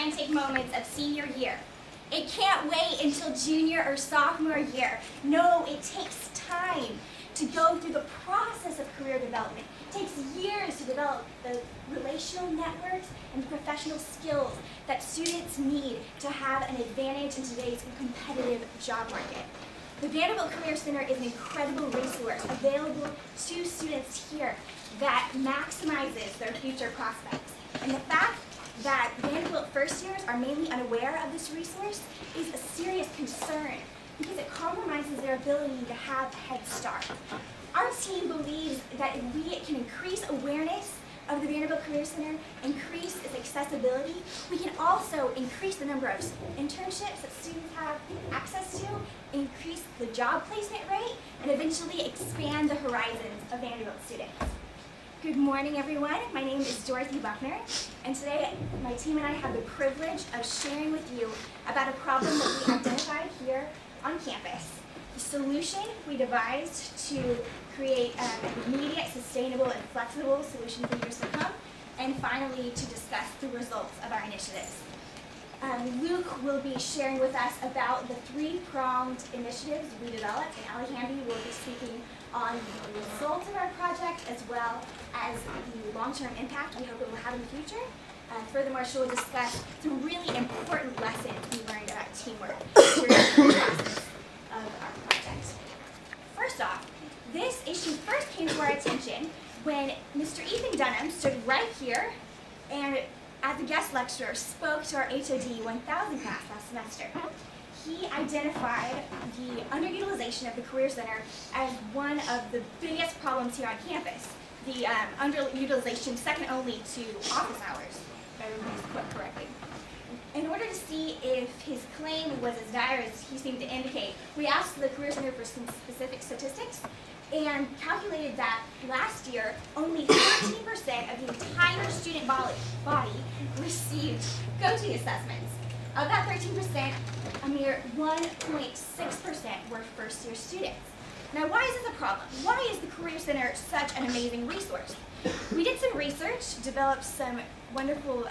frantic moments of senior year. It can't wait until junior or sophomore year. No, it takes time to go through the process of career development. It takes years to develop the relational networks and professional skills that students need to have an advantage in today's competitive job market. The Vanderbilt Career Center is an incredible resource available to students here that maximizes their future prospects. And the fact that Vanderbilt first years are mainly unaware of this resource is a serious concern because it compromises their ability to have a head start. Our team believes that if we can increase awareness of the Vanderbilt Career Center, increase its accessibility, we can also increase the number of internships that students have access to, increase the job placement rate, and eventually expand the horizons of Vanderbilt students. Good morning, everyone. My name is Dorothy Buckner, and today my team and I have the privilege of sharing with you about a problem that we identified here on campus. The solution we devised to create an immediate, sustainable, and flexible solution for years to come, and finally to discuss the results of our initiatives. Luke will be sharing with us about the three-pronged initiatives we developed, and Ali Hamby will be speaking on the results of our project as well as the long-term impact we hope it will have in the future. Furthermore, she will discuss some really important lessons we learned about teamwork during the process of our project. First off, this issue first came to our attention when Mr. Ethan Dunham stood right here and, as a guest lecturer, spoke to our HOD 1000 class last semester. He identified the underutilization of the Career Center as one of the biggest problems here on campus. The underutilization second only to office hours, if I remember his quote correctly. In order to see if his claim was as dire as he seemed to indicate, we asked the Career Center for some specific statistics and calculated that last year, only 13% of the entire student body received coaching assessments. Of that 13%, a mere 1.6% were first-year students. Now, why is this a problem? Why is the Career Center such an amazing resource? We did some research, developed some wonderful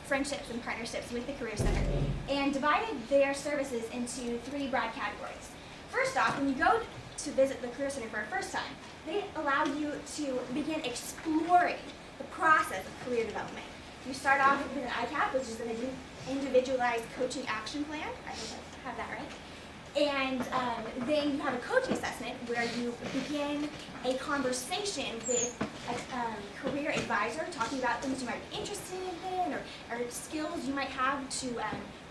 friendships and partnerships with the Career Center, and divided their services into three broad categories. First off, when you go to visit the Career Center for the first time, they allow you to begin exploring the process of career development. You start off with an ICAP, which is an individualized coaching action plan. I hope I have that right. And then you have a coaching assessment where you begin a conversation with a career advisor talking about things you might be interested in or skills you might have to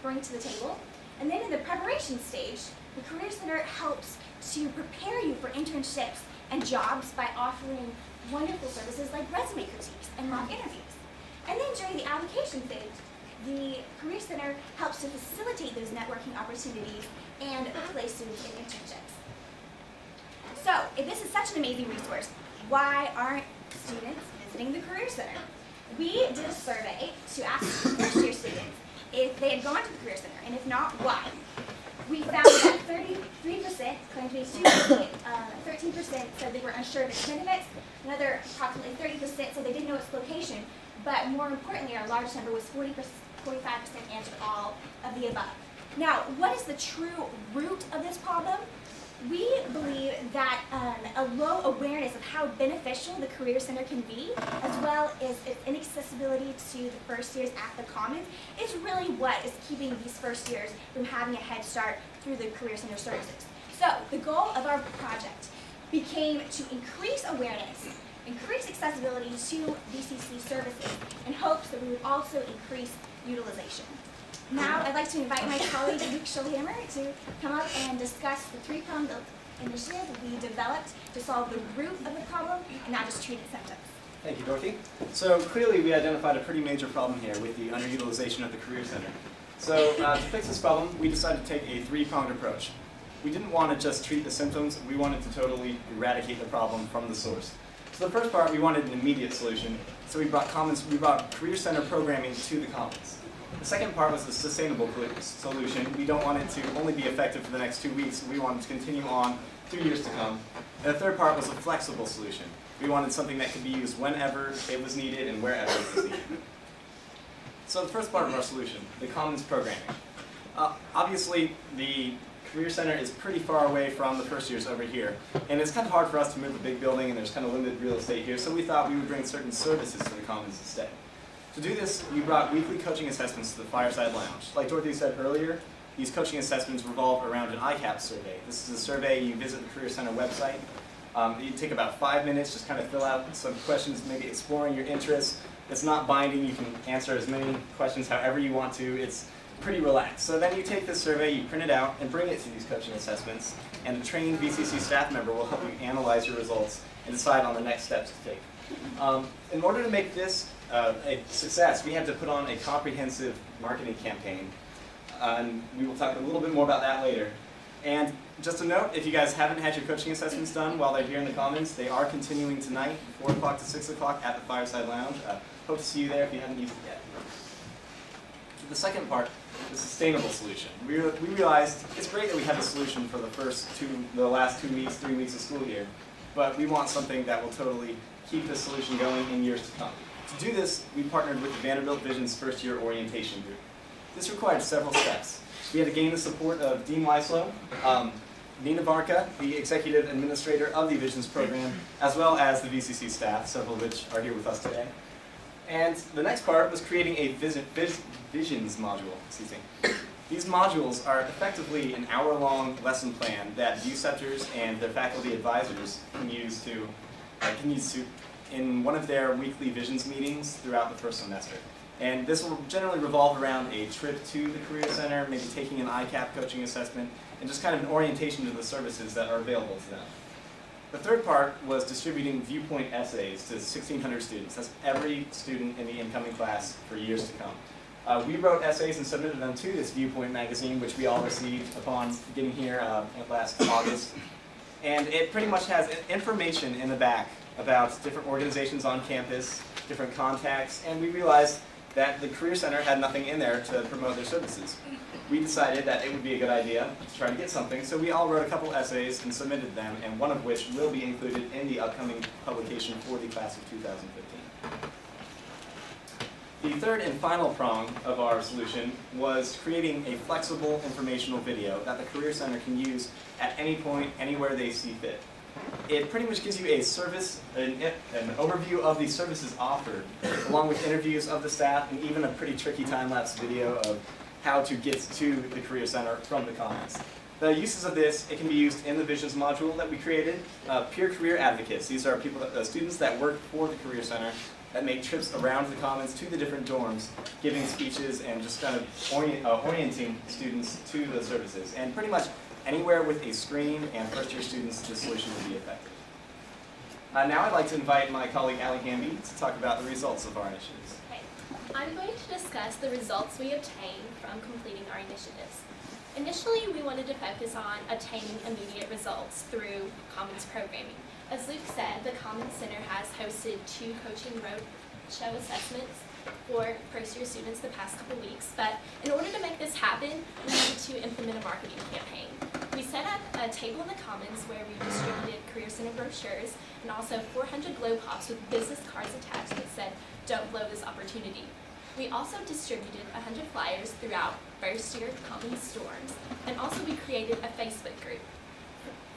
bring to the table. And then in the preparation stage, the Career Center helps to prepare you for internships and jobs by offering wonderful services like resume critiques and mock interviews. And then during the application stage, the Career Center helps to facilitate those networking opportunities and place students in internships. So, if this is such an amazing resource, why aren't students visiting the Career Center? We did a survey to ask first-year students if they had gone to the Career Center, and if not, why. We found that 33% claimed to be students, 13% said they were unsure of its benefits, another approximately 30% said they didn't know its location, but more importantly, our large number was 45% answered all of the above. Now, what is the true root of this problem? We believe that a low awareness of how beneficial the Career Center can be, as well as its inaccessibility to the first years at the Commons, is really what is keeping these first years from having a head start through the Career Center services. So, the goal of our project became to increase awareness, increase accessibility to VCC services, in hopes that we would also increase utilization. Now, I'd like to invite my colleague, Luke Schulhammer, to come up and discuss the three-pronged initiative we developed to solve the root of the problem and not just treat its symptoms. Thank you, Dorothy. So clearly we identified a pretty major problem here with the underutilization of the Career Center. So to fix this problem, we decided to take a three-pronged approach. We didn't want to just treat the symptoms, we wanted to totally eradicate the problem from the source. So the first part, we wanted an immediate solution, so we brought Career Center programming to the Commons. The second part was the sustainable solution. We don't want it to only be effective for the next 2 weeks. We want it to continue on 3 years to come. And the third part was a flexible solution. We wanted something that could be used whenever it was needed and wherever it was needed. So the first part of our solution, the Commons programming. Obviously, the Career Center is pretty far away from the first years over here, and it's kind of hard for us to move a big building, and there's kind of limited real estate here, so we thought we would bring certain services to the Commons instead. To do this, we brought weekly coaching assessments to the Fireside Lounge. Like Dorothy said earlier, these coaching assessments revolve around an ICAP survey. This is a survey, you visit the Career Center website. You take about 5 minutes, just kind of fill out some questions, maybe exploring your interests. It's not binding, you can answer as many questions however you want to. It's pretty relaxed. So then you take this survey, you print it out, and bring it to these coaching assessments, and a trained VCC staff member will help you analyze your results and decide on the next steps to take. In order to make this a success, we had to put on a comprehensive marketing campaign, and we will talk a little bit more about that later. And just a note, if you guys haven't had your coaching assessments done while they're here in the Commons, they are continuing tonight, 4 o'clock to 6 o'clock at the Fireside Lounge. Hope to see you there if you haven't used it yet. The second part, the sustainable solution. We realized it's great that we have a solution for the last 2 weeks, 3 weeks of school year, but we want something that will totally keep this solution going in years to come. To do this, we partnered with the Vanderbilt Vision's first year orientation group. This required several steps. We had to gain the support of Dean Weislow, Nina Varka, the executive administrator of the Visions program, as well as the VCC staff, several of which are here with us today. And the next part was creating a Visions module. Excuse me. These modules are effectively an hour-long lesson plan that ViewCeptors and their faculty advisors can use in one of their weekly Visions meetings throughout the first semester. And this will generally revolve around a trip to the Career Center, maybe taking an ICAP coaching assessment, and just kind of an orientation to the services that are available to them. The third part was distributing viewpoint essays to 1,600 students. That's every student in the incoming class for years to come. We wrote essays and submitted them to this Viewpoint magazine, which we all received upon getting here last August. And it pretty much has information in the back about different organizations on campus, different contacts, and we realized that the Career Center had nothing in there to promote their services. We decided that it would be a good idea to try to get something, so we all wrote a couple essays and submitted them, and one of which will be included in the upcoming publication for the class of 2015. The third and final prong of our solution was creating a flexible informational video that the Career Center can use at any point, anywhere they see fit. It pretty much gives you a an overview of the services offered, along with interviews of the staff and even a pretty tricky time-lapse video of how to get to the Career Center from the Commons. The uses of this, it can be used in the Visions module that we created. Peer career advocates, these are students that work for the Career Center that make trips around the Commons to the different dorms, giving speeches and just kind of orienting students to the services. And pretty much anywhere with a screen and first-year students, this solution will be effective. Now I'd like to invite my colleague Allie Hamby to talk about the results of our initiatives. Okay. I'm going to discuss the results we obtained from completing our initiatives. Initially, we wanted to focus on obtaining immediate results through Commons programming. As Luke said, the Commons Center has hosted 2 coaching roadshow assessments for first-year students the past couple weeks, but in order to make this happen, we needed to implement a marketing campaign. We set up a table in the Commons where we distributed Career Center brochures and also 400 glow pops with business cards attached that said, "Don't blow this opportunity." We also distributed 100 flyers throughout first-year Commons dorms, and also we created a Facebook group.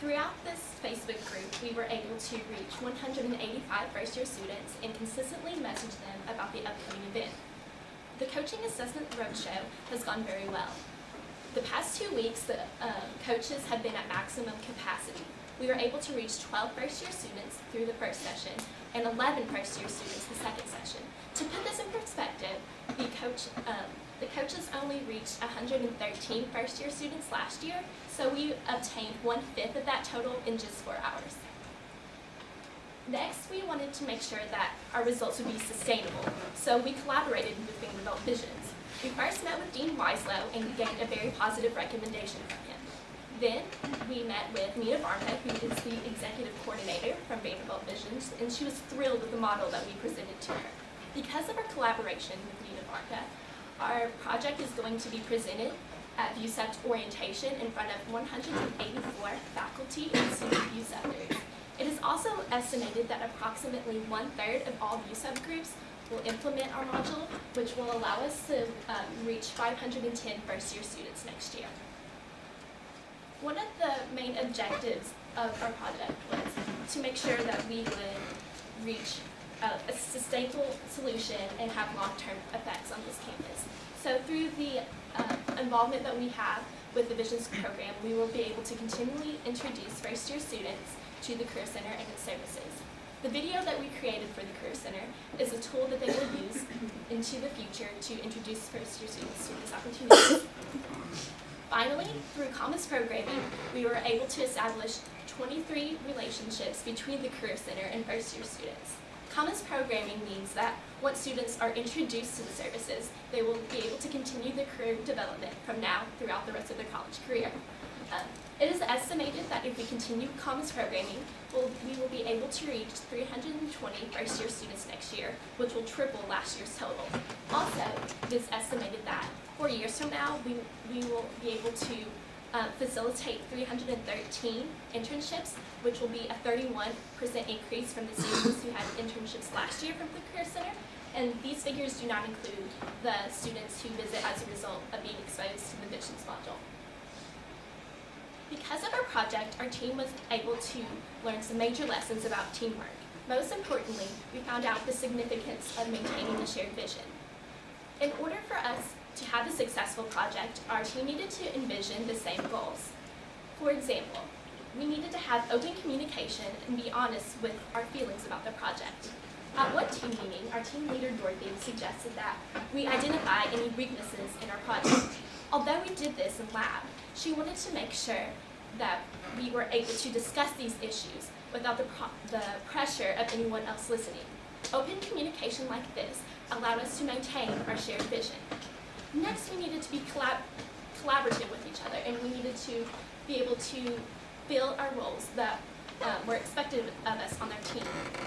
Throughout this Facebook group, we were able to reach 185 first-year students and consistently message them about the upcoming event. The Coaching Assessment Roadshow has gone very well. The past 2 weeks, the coaches have been at maximum capacity. We were able to reach 12 first-year students through the first session and 11 first-year students the second session. To put this in perspective, the coaches only reached 113 first-year students last year, so we obtained 1/5 of that total in just 4 hours. Next, we wanted to make sure that our results would be sustainable, so we collaborated with Vanderbilt Visions. We first met with Dean Weislow and gained a very positive recommendation from him. Then, we met with Nina Varka, who is the executive coordinator from Vanderbilt Visions, and she was thrilled with the model that we presented to her. Because of our collaboration with Nina Varka, our project is going to be presented at ViewCept orientation in front of 184 faculty and student ViewCeptors. It is also estimated that approximately 1/3 of all ViewCept groups will implement our module, which will allow us to reach 510 first-year students next year. One of the main objectives of our project was to make sure that we would reach a sustainable solution and have long-term effects on this campus. So through the involvement that we have with the Visions program, we will be able to continually introduce first-year students to the Career Center and its services. The video that we created for the Career Center is a tool that they will use into the future to introduce first-year students to these opportunities. Finally, through Commons programming, we were able to establish 23 relationships between the Career Center and first-year students. Commons programming means that once students are introduced to the services, they will be able to continue their career development from now throughout the rest of their college career. It is estimated that if we continue Commons programming, we will be able to reach 320 first-year students next year, which will triple last year's total. Also, it is estimated that 4 years from now, we will be able to facilitate 313 internships, which will be a 31% increase from the students who had internships last year from the Career Center. And these figures do not include the students who visit as a result of being exposed to the Visions module. Because of our project, our team was able to learn some major lessons about teamwork. Most importantly, we found out the significance of maintaining a shared vision. In order for us to have a successful project, our team needed to envision the same goals. For example, we needed to have open communication and be honest with our feelings about the project. At one team meeting, our team leader, Dorothy, suggested that we identify any weaknesses in our project. Although we did this in lab, she wanted to make sure that we were able to discuss these issues without the pressure of anyone else listening. Open communication like this allowed us to maintain our shared vision. Next, we needed to be collaborative with each other, and we needed to be able to fill our roles that were expected of us on our team.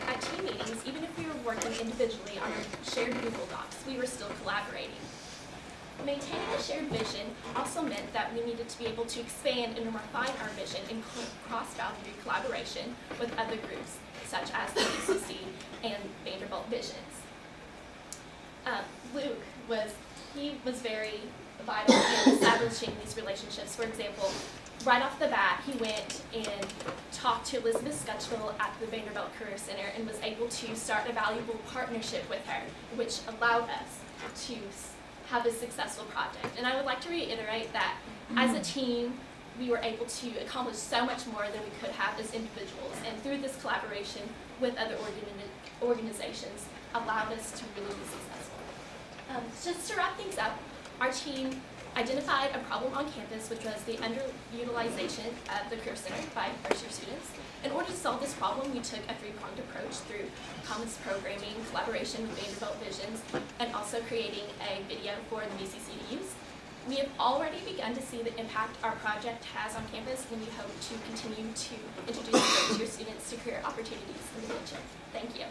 At team meetings, even if we were working individually on our shared Google Docs, we were still collaborating. Maintaining a shared vision also meant that we needed to be able to expand and refine our vision in cross-boundary collaboration with other groups, such as the UCC and Vanderbilt Visions. Luke was very vital in establishing these relationships. For example, right off the bat, he went and talked to Elizabeth Scutchville at the Vanderbilt Career Center and was able to start a valuable partnership with her, which allowed us to have a successful project. And I would like to reiterate that as a team, we were able to accomplish so much more than we could have as individuals. And through this collaboration with other organizations, allowed us to really be successful. Just to wrap things up, our team identified a problem on campus, which was the underutilization of the Career Center by first-year students. In order to solve this problem, we took a three-pronged approach through Commons programming, collaboration with Vanderbilt Visions, and also creating a video for the VCC to use. We have already begun to see the impact our project has on campus, and we hope to continue to introduce first-year students to career opportunities in the future. Thank you.